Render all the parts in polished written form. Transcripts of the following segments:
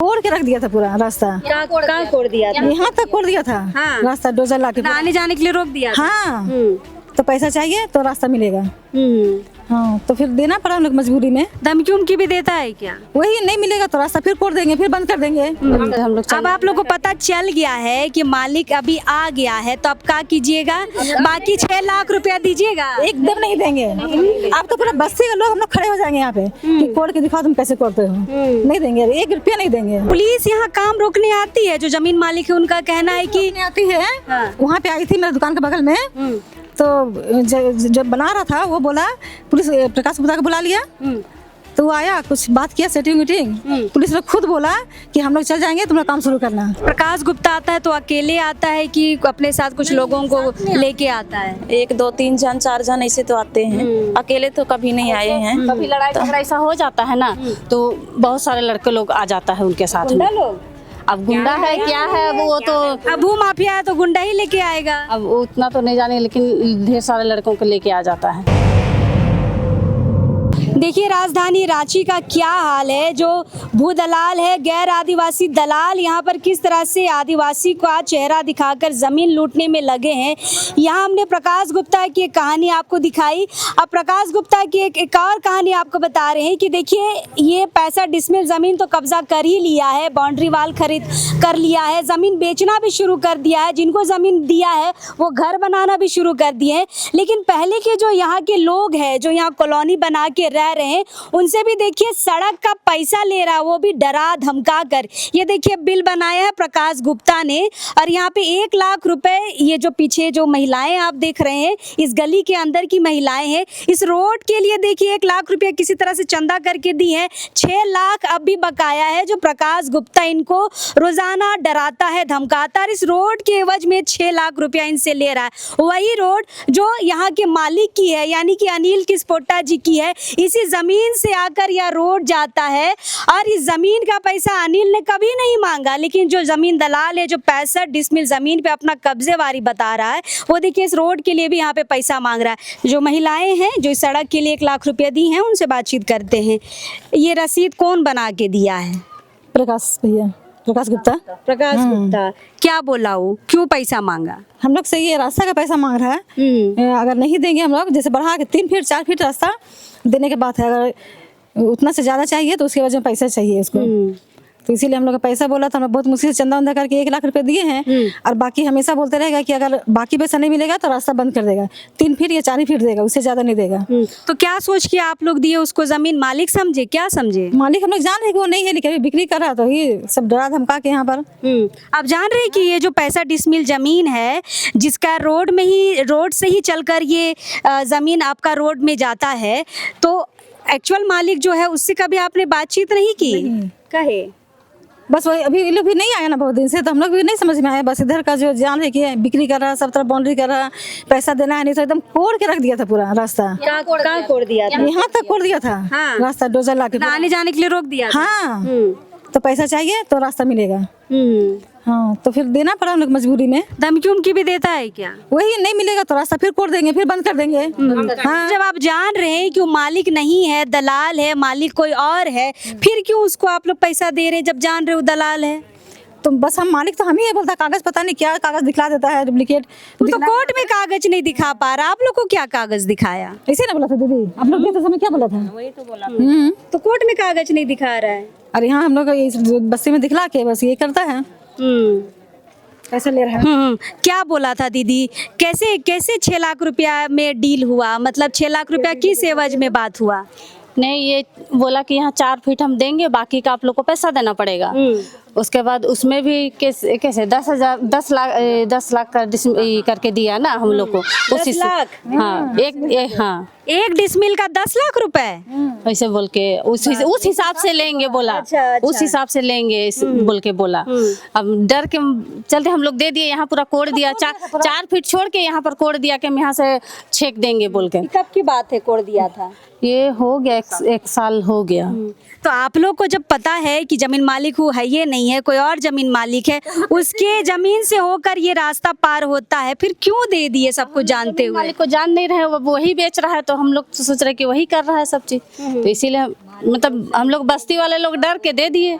कोड़ के रख दिया था पूरा रास्ता। कहाँ कोड़ दिया था? यहाँ तक कोड़ दिया था। हाँ। रास्ता डोजर ला के। आने जाने के लिए रोक दिया था। हाँ, तो पैसा चाहिए तो रास्ता मिलेगा। हाँ, तो फिर देना पड़ा हम लोग मजबूरी में। धमकी उमकी भी देता है क्या? वही नहीं मिलेगा तो रास्ता फिर कोड़ देंगे, फिर बंद कर देंगे। हम लोग अब आप लोग को पता चल गया है कि मालिक अभी आ गया है, तो अब क्या कीजिएगा? बाकी 6 लाख रुपया दीजिएगा? एकदम नहीं देंगे। आप तो पूरा बस्ती के लोग हम लोग खड़े हो जाएंगे यहाँ पे कि कोड़ के दिखाओ तुम कैसे कोड़ते हो। नहीं देंगे, 1 रुपया नहीं देंगे। पुलिस यहाँ काम रोकने आती है? जो जमीन मालिक है उनका कहना है कि आती है। वहाँ पे आई थी मेरे दुकान के बगल में, तो जब बना रहा था वो बोला, पुलिस प्रकाश गुप्ता को बुला लिया, तो वो आया, कुछ बात किया, सेटिंग मीटिंग। पुलिस ने खुद बोला कि हम लोग चल जाएंगे, तुम लोग काम शुरू करना। प्रकाश गुप्ता आता है तो अकेले आता है कि अपने साथ कुछ लोगों को लेके आता है? 1 2 3 जन 4 जन ऐसे तो आते हैं, अकेले तो कभी नहीं आए हैं। कभी लड़ाई झगड़ा ऐसा हो जाता है ना, तो बहुत सारे लड़के लोग आ जाता है उनके साथ में। लोग अब गुंडा है क्या है, अब वो तो अब वो माफिया है तो गुंडा ही लेके आएगा। अब उतना तो नहीं जाने, लेकिन ढेर सारे लड़कों को लेके आ जाता है। देखिए राजधानी रांची का क्या हाल है। जो भू दलाल है, गैर आदिवासी दलाल, यहाँ पर किस तरह से आदिवासी का चेहरा दिखाकर जमीन लूटने में लगे हैं। यहाँ हमने प्रकाश गुप्ता की एक कहानी आपको दिखाई। अब प्रकाश गुप्ता की एक और कहानी आपको बता रहे हैं कि देखिए ये 65 डिसमिल जमीन तो कब्जा कर ही लिया है, बाउंड्री वाल खरीद कर लिया है, जमीन बेचना भी शुरू कर दिया है। जिनको जमीन दिया है वो घर बनाना भी शुरू कर दिए हैं। लेकिन पहले के जो यहाँ के लोग हैं, जो यहाँ कॉलोनी बना के रह रहे हैं, उनसे भी देखिए सड़क का पैसा ले रहा है, वो भी डरा धमका कर। ये देखिए बिल बनाया है प्रकाश गुप्ता ने, और यहाँ पे 1 लाख रुपए, ये जो पीछे जो महिलाएं आप देख रहे हैं, इस गली के अंदर की महिलाएं हैं, इस रोड के लिए देखिए 1 लाख रुपया किसी तरह से चंदा करके दी है। 6 लाख अब भी बकाया है, जो प्रकाश गुप्ता इनको रोजाना डराता है, धमकाता है। इस रोड के एवज में 6 लाख रुपया इनसे ले रहा है। वही रोड जो यहाँ के मालिक की है, यानी कि अनिल किस्पोट्टा जी की है, इसी जमीन से आकर यह रोड जाता है। और इस जमीन का पैसा अनिल ने कभी नहीं मांगा, लेकिन जो जमीन दलाल है, जो 65 डिसमिल जमीन पे अपना कब्जेवारी बता रहा है, वो देखिए इस रोड के लिए भी यहाँ पे पैसा मांग रहा है। जो महिलाएं हैं जो इस सड़क के लिए 1 लाख रुपया दी हैं, उनसे बातचीत करते हैं। ये रसीद कौन बना के दिया है? प्रकाश भैया, प्रकाश गुप्ता। प्रकाश गुप्ता क्या बोला, वो क्यों पैसा मांगा? हम लोग से ये रास्ता का पैसा मांग रहा है। अगर नहीं देंगे हम लोग, जैसे बढ़ा के 3 फीट 4 फीट रास्ता देने के बात है, अगर उतना से ज़्यादा चाहिए तो उसके वजह में पैसा चाहिए उसको। तो इसीलिए हम लोग का पैसा बोला था। हम लोग बहुत मुश्किल से चंदा उंदा करके 1 लाख रुपए दिए हैं, और बाकी हमेशा बोलते रहेगा कि अगर बाकी पैसा नहीं मिलेगा तो रास्ता बंद कर देगा। 3 फीट या 4 फीट देगा, उससे ज़्यादा नहीं देगा। तो क्या सोच के आप लोग दिए उसको जमीन? मालिक समझे, क्या समझे? मालिक हम लोग जान रहे कि वो नहीं है, लेकिन अभी बिक्री कर रहा, तो ये सब डरा धमका के यहाँ पर। आप जान रहे हैं कि ये जो 65 डिसमिल जमीन है, जिसका रोड से ही चलकर ये जमीन आपका रोड में जाता है, तो एक्चुअल मालिक जो है उससे कभी आपने बातचीत नहीं की? कहे बस वही, अभी ये लोग भी नहीं आया ना बहुत दिन से, तो हम लोग भी नहीं समझ में आया। बस इधर का जो जान है कि बिक्री कर रहा है, सब तरफ बाउंड्री कर रहा है, पैसा देना है नहीं, तो एकदम कोड़ के रख दिया था पूरा रास्ता। कहाँ कोड़ दिया था? यहाँ तक कोड़ दिया था। हाँ। रास्ता डोजर ला के। आने जाने के लिए रोक दिया था। हाँ, तो पैसा चाहिए तो रास्ता मिलेगा। हाँ, तो फिर देना पड़ा हम लोग मजबूरी में। धमकी उमकी भी देता है क्या? वही नहीं मिलेगा तो रास्ता फिर कोड़ देंगे, फिर बंद कर देंगे। हाँ। जब आप जान रहे हैं कि वो मालिक नहीं है, दलाल है, मालिक कोई और है, फिर क्यों उसको आप लोग पैसा दे रहे हैं जब जान रहे हो दलाल है? तो बस हम मालिक तो हम ही है, बोलता कागज पता नहीं क्या कागज दिखला देता है, डुप्लीकेट। तो कोर्ट में कागज नहीं दिखा पा रहा, आप लोग को क्या कागज दिखाया? ऐसे ना बोला था दीदी, आप लोग देते समय क्या बोला था? वही तो बोला। तो कोर्ट में कागज नहीं दिखा रहा है। अरे हाँ, हम लोग इस बस्ती में दिखला के बस ये करता है, पैसा ले रहा है। क्या बोला था दीदी? कैसे 6 लाख रुपया में डील हुआ? मतलब 6 लाख रुपया किस एवज में बात हुआ? नहीं, ये बोला कि यहाँ 4 फीट हम देंगे, बाकी का आप लोग को पैसा देना पड़ेगा। उसके बाद उसमें भी कैसे 10 लाख करके दिया ना हम लोग को। 10 लाख? हाँ, एक डिसमिल का 10 लाख रुपए? ऐसे बोल के उस हिसाब से लेंगे बोला। अच्छा। उस हिसाब से लेंगे बोल के बोला। अब डर के चलते हम लोग दे दिए, यहाँ पूरा कोड़ दिया। 4 फीट छोड़ के यहाँ पर कोड़ दिया कि हम यहाँ से छेक देंगे बोल के। कब की बात है कोड़ दिया था? ये हो गया 1 साल हो गया। तो आप लोग को जब पता है कि जमीन मालिक वो है, ये नहीं है, कोई और जमीन मालिक है, उसके जमीन से होकर ये रास्ता पार होता है, फिर क्यों दे दिए सबको जानते हुए? मालिक को जान नहीं रहे, वो वही बेच रहा है, तो हम लोग तो सोच रहे कि वही कर रहा है सब चीज। तो इसीलिए मतलब हम लोग बस्ती वाले लोग डर के दे दिए।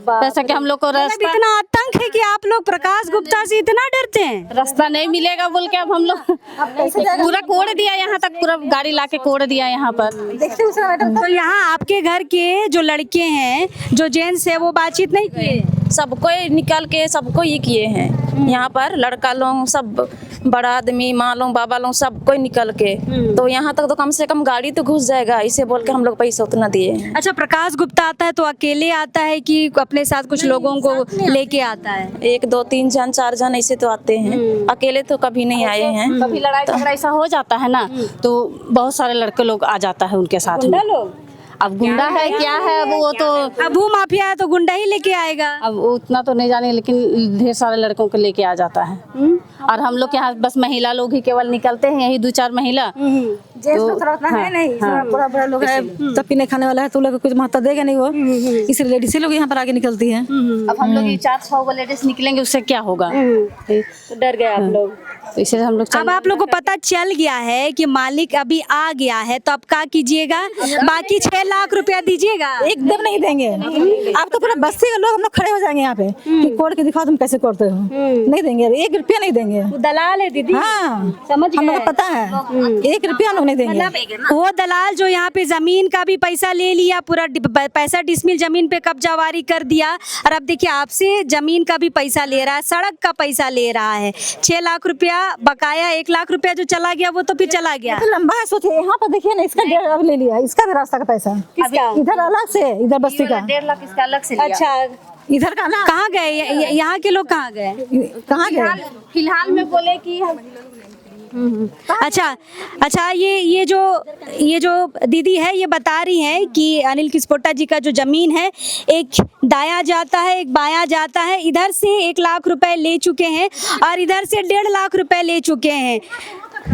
पैसा के हम लोग को मतलब रास्ता इतना आतंक है कि आप लोग प्रकाश गुप्ता से इतना डरते हैं। रास्ता नहीं मिलेगा बोल के अब हम लोग पूरा कोड़ दिया, यहाँ तक पूरा गाड़ी लाके कोड़ दिया यहाँ पर। देखते उसे मैडम तो यहाँ आपके घर के जो लड़के हैं, जो जेंट्स है, वो बातचीत नहीं किए? सबको निकल के सबको ये किए हैं। यहाँ पर लड़का लोग सब, बड़ा आदमी, माँ लोग, बाबा लोग, सबको निकल के। तो यहाँ तक तो कम से कम गाड़ी तो घुस जाएगा, इसे बोल के हम लोग पैसा उतना दिए। अच्छा, प्रकाश गुप्ता आता है तो अकेले आता है कि अपने साथ कुछ लोगों को लेके आता है? 1 2 3 जन 4 जन ऐसे तो आते हैं, अकेले तो कभी नहीं आए हैं। कभी लड़ाई झगड़ा ऐसा हो जाता है ना, तो बहुत सारे लड़के लोग आ जाता है उनके साथ में। लोग अब गुंडा है क्या है वो तो, अब भू माफिया है तो गुंडा ही लेके आएगा। अब उतना तो नहीं जाने, लेकिन ढेर सारे लड़कों को लेके आ जाता है। और हम लोग के यहाँ बस महिला लोग ही केवल निकलते हैं, यही 2-4 महिला। जेंट्स लोग थोड़ा उतना है नहीं, बड़ा बड़ा लोग है, तब पीने खाने वाला है तो लोग को कुछ महत्व देगा नहीं वो, इसलिए लेडीज लोग यहाँ पर आगे निकलती है। अब हम लोग ये 4-6 लेडीज निकलेंगे, उससे क्या होगा? तो डर गए आप लोग। तो इसलिए हम लोग अब आप लोग को पता चल गया है कि मालिक अभी आ गया है, तो अब क्या कीजिएगा? बाकी 6 लाख रुपया दीजिएगा? एकदम नहीं देंगे। आप तो पूरा बस्ती के लोग हम लोग खड़े हो जाएंगे यहाँ पे कि कोड के दिखाओ तुम कैसे कोड़ते हो। नहीं देंगे, 1 रुपया नहीं देंगे। वो दलाल है दीदी। हाँ, समझ हम लोग गए। को पता है, 1 रुपया हम लोग नहीं देंगे। मतलब वो दलाल जो यहाँ पे जमीन का भी पैसा ले लिया, पूरा पैसा डिसमिल जमीन पे कब्जावारी कर दिया, और अब देखिए आपसे जमीन का भी पैसा ले रहा है, सड़क का पैसा ले रहा है। 6 लाख रुपया बकाया, 1 लाख रुपया जो चला गया वो तो फिर चला गया। तो लंबा है, सोचिए यहाँ पर देखिए ना, इसका 1.5 ले लिया, इसका भी रास्ता का पैसा किसका? इधर अलग से, इधर बस्ती का 1.5 लाख इसका अलग से लिया। अच्छा, इधर का ना। कहाँ गए यहाँ के लोग? कहाँ गए? कहाँ गए? फिलहाल में बोले कि अच्छा, ये जो दीदी है ये बता रही है कि अनिल किस्पोट्टा जी का जो जमीन है, एक दाया जाता है, एक बाया जाता है। इधर से 1 लाख रुपए ले चुके हैं और इधर से 1.5 लाख रुपए ले चुके हैं।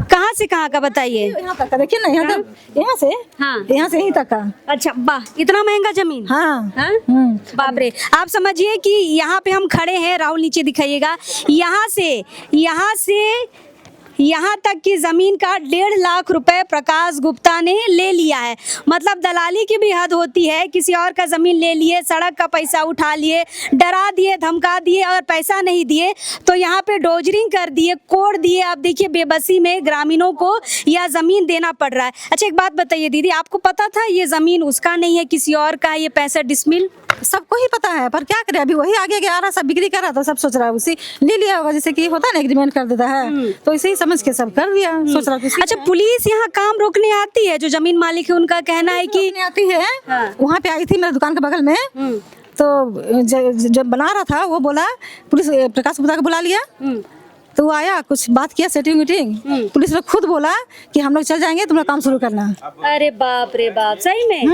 कहाँ से कहाँ का बताइए? यहाँ तक का देखिए ना, यहाँ से, हाँ। यहाँ से यहीं तक का। अच्छा, वाह, इतना महंगा जमीन? हाँ, हाँ? बाप रे। आप समझिए कि यहाँ पे हम खड़े हैं, राहुल नीचे दिखाइएगा, यहाँ से यहाँ तक की जमीन का 1.5 लाख रुपए प्रकाश गुप्ता ने ले लिया है। मतलब दलाली की भी हद होती है, किसी और का जमीन ले लिए, सड़क का पैसा उठा लिए, डरा दिए, धमका दिए और पैसा नहीं दिए तो यहाँ पे डोजरिंग कर दिए, कोड़ दिए। अब देखिए बेबसी में ग्रामीणों को यह जमीन देना पड़ रहा है। अच्छा, एक बात बताइए दीदी, आपको पता था ये जमीन उसका नहीं है, किसी और का है, ये 65 डिसमिल? सबको ही पता है, पर क्या करे, अभी वही आगे आ रहा, सब बिक्री कर रहा था, सब सोच रहा है उसी ले लिया होगा, जैसे कि होता है ना, एग्रीमेंट कर देता है, तो इसे ही समझ के सब कर दिया, सोच रहा था। अच्छा, पुलिस यहाँ काम रोकने आती है? जो जमीन मालिक है उनका कहना है कि आती है। वहाँ पे आई थी मेरे दुकान के बगल में, तो जब बना रहा था वो बोला, पुलिस प्रकाश गुप्ता को बुला लिया, तो वो आया, कुछ बात किया, सेटिंग मीटिंग, पुलिस ने खुद बोला कि हम लोग चल जाएंगे, तुम लोग काम शुरू करना। अरे बाप रे बाप, सही में?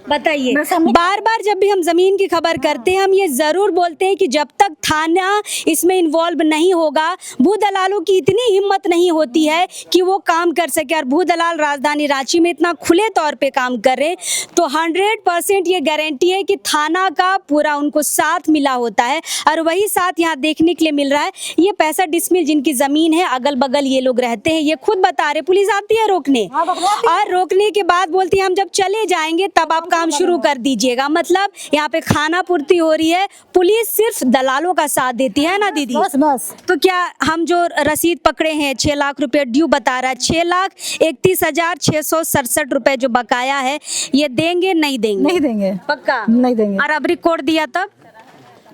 बताइए, बार बार जब भी हम जमीन की खबर करते हैं, हम ये जरूर बोलते हैं कि जब तक थाना इसमें इन्वॉल्व नहीं होगा, भू दलालों की इतनी हिम्मत नहीं होती है कि वो काम कर सके। और भू दलाल राजधानी रांची में इतना खुले तौर पे काम कर रहे हैं, तो 100% ये गारंटी है कि थाना का पूरा उनको साथ मिला होता है, और वही साथ यहाँ देखने के लिए मिल रहा है। ये 65 डिसमिल जिनकी जमीन है, अगल बगल ये लोग रहते हैं, ये खुद बता रहे, पुलिस आती है रोकने, और रोकने के बाद बोलती है हम जब चले जाएंगे तब आप काम शुरू कर दीजिएगा। मतलब यहाँ पे खाना पूर्ति हो रही है, पुलिस सिर्फ दलालों का साथ देती है ना दीदी? बस। तो क्या हम जो रसीद पकड़े हैं, 6 लाख रुपए ड्यू बता रहा है, 6,31,667 रुपए जो बकाया है, ये देंगे नहीं देंगे? नहीं देंगे, पक्का नहीं देंगे। और अब रिकॉर्ड दिया तब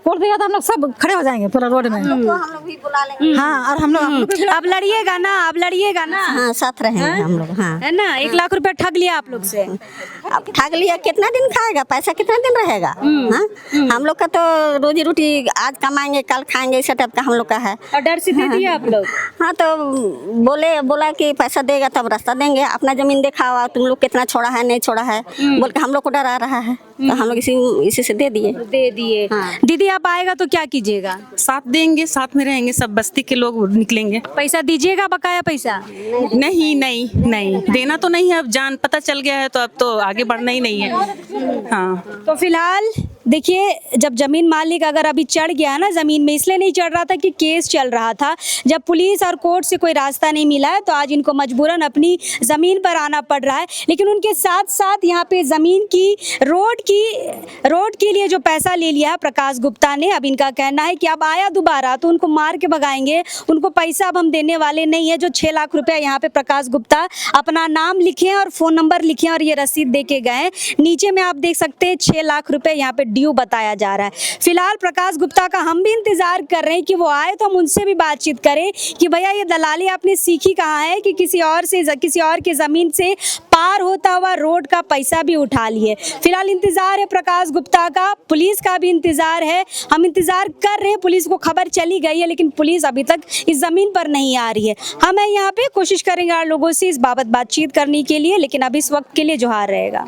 कोर्ट देगा तो हम लोग सब खड़े हो जाएंगे पूरा रोड में। हम लोग भी बुला लेंगे। हाँ, और हम लोग अब लड़िएगा ना, अब लड़िएगा ना? हाँ, साथ रहेंगे हम लोग। हाँ, है ना? 1 लाख रुपया ठग लिया आप लोग से। अब ठग लिया, कितना दिन खाएगा, पैसा कितना दिन रहेगा? हाँ, हम लोग का तो रोजी रोटी आज कमाएंगे कल खाएंगे, इस टाइप का हम लोग का है। और डर से दे दिया आप लोग? हाँ, तो बोला कि पैसा देगा तब रास्ता देंगे, अपना जमीन देखा हुआ तुम लोग कितना छोड़ा है नहीं छोड़ा है बोल के हम लोग को डरा रहा है, तो हम लोग इसी से दे दिए। हाँ। दीदी आप आएगा तो क्या कीजिएगा? साथ देंगे, साथ में रहेंगे, सब बस्ती के लोग निकलेंगे। पैसा दीजिएगा, बकाया पैसा? नहीं देना तो नहीं है, अब जान पता चल गया है तो अब तो आगे बढ़ना ही नहीं है। हाँ, तो फिलहाल देखिए, जब जमीन मालिक अगर अभी चढ़ गया ना ज़मीन में, इसलिए नहीं चढ़ रहा था कि केस चल रहा था। जब पुलिस और कोर्ट से कोई रास्ता नहीं मिला है तो आज इनको मजबूरन अपनी ज़मीन पर आना पड़ रहा है। लेकिन उनके साथ साथ यहाँ पे ज़मीन की रोड के लिए जो पैसा ले लिया है प्रकाश गुप्ता ने, अब इनका कहना है कि अब आया दोबारा तो उनको मार के भगाएंगे, उनको पैसा अब हम देने वाले नहीं है। जो 6 लाख रुपया यहाँ पे प्रकाश गुप्ता अपना नाम लिखे हैं और फ़ोन नंबर लिखे हैं और ये रसीद दे के गए। नीचे में आप देख सकते हैं 6 लाख रुपए यहाँ पे ड्यू बताया जा रहा है। फिलहाल प्रकाश गुप्ता का हम भी इंतजार कर रहे हैं कि वो आए तो हम उनसे भी बातचीत करें कि भैया ये दलाली आपने सीखी कहाँ है कि किसी और के ज़मीन से पार होता हुआ रोड का पैसा भी उठा लिए। फिलहाल इंतजार है प्रकाश गुप्ता का, पुलिस का भी इंतजार है। हम इंतजार कर रहे हैं, पुलिस को खबर चली गई है लेकिन पुलिस अभी तक इस ज़मीन पर नहीं आ रही है। हम यहाँ पे कोशिश करेंगे और लोगों से इस बाबत बातचीत करने के लिए, लेकिन अब इस वक्त के लिए जोहार रहेगा।